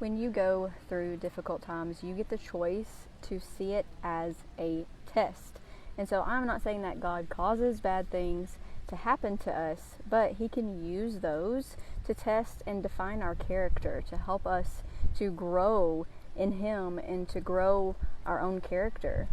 When you go through difficult times, you get the choice to see it as a test. And so I'm not saying that God causes bad things to happen to us, but He can use those to test and define our character, to help us to grow in Him and to grow our own character.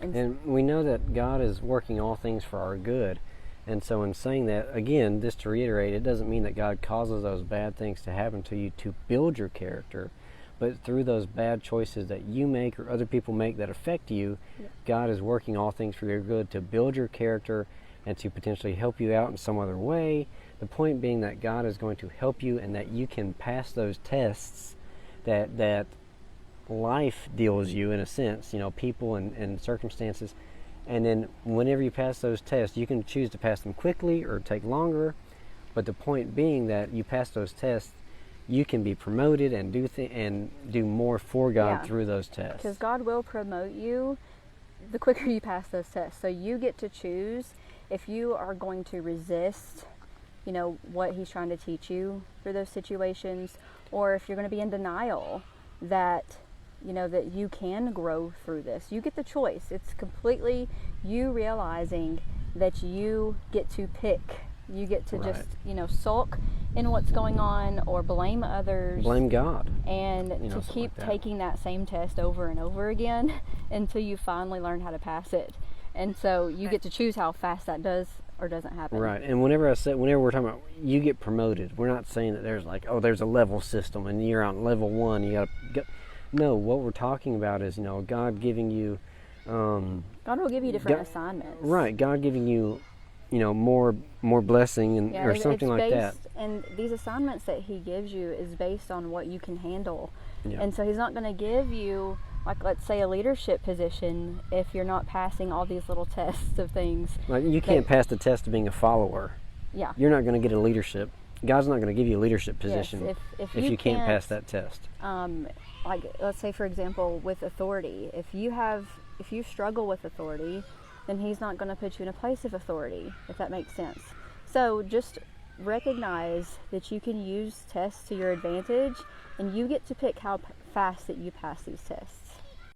And we know that God is working all things for our good. And so in saying that, again, just to reiterate, it doesn't mean that God causes those bad things to happen to you to build your character, but through those bad choices that you make or other people make that affect you, God is working all things for your good to build your character and to potentially help you out in some other way. The point being that God is going to help you and that you can pass those tests that life deals you, in a sense, people and circumstances. And then whenever you pass those tests, you can choose to pass them quickly or take longer. But the point being that you pass those tests, you can be promoted and do more for God through those tests. Because God will promote you the quicker you pass those tests. So you get to choose if you are going to resist, what He's trying to teach you through those situations, or if you're going to be in denial that that you can grow through this. You get the choice. It's completely you realizing that you get to pick. You get to just, sulk in what's going on or blame others. Blame God. And to keep taking that same test over and over again until you finally learn how to pass it. And so you get to choose how fast that does or doesn't happen. Right. And whenever we're talking about you get promoted, we're not saying that there's there's a level system and you're on level 1, you got to go. No, what we're talking about is, God giving you... God will give you different assignments. Right, God giving you, more blessing or something like that. And these assignments that He gives you is based on what you can handle. Yeah. And so He's not going to give you, let's say, a leadership position if you're not passing all these little tests of things. You can't pass the test of being a follower. Yeah. You're not going to get a leadership. God's not going to give you a leadership position if you can't pass that test. Let's say, for example, with authority, if you struggle with authority, then He's not going to put you in a place of authority, if that makes sense. So just recognize that you can use tests to your advantage, and you get to pick how fast that you pass these tests.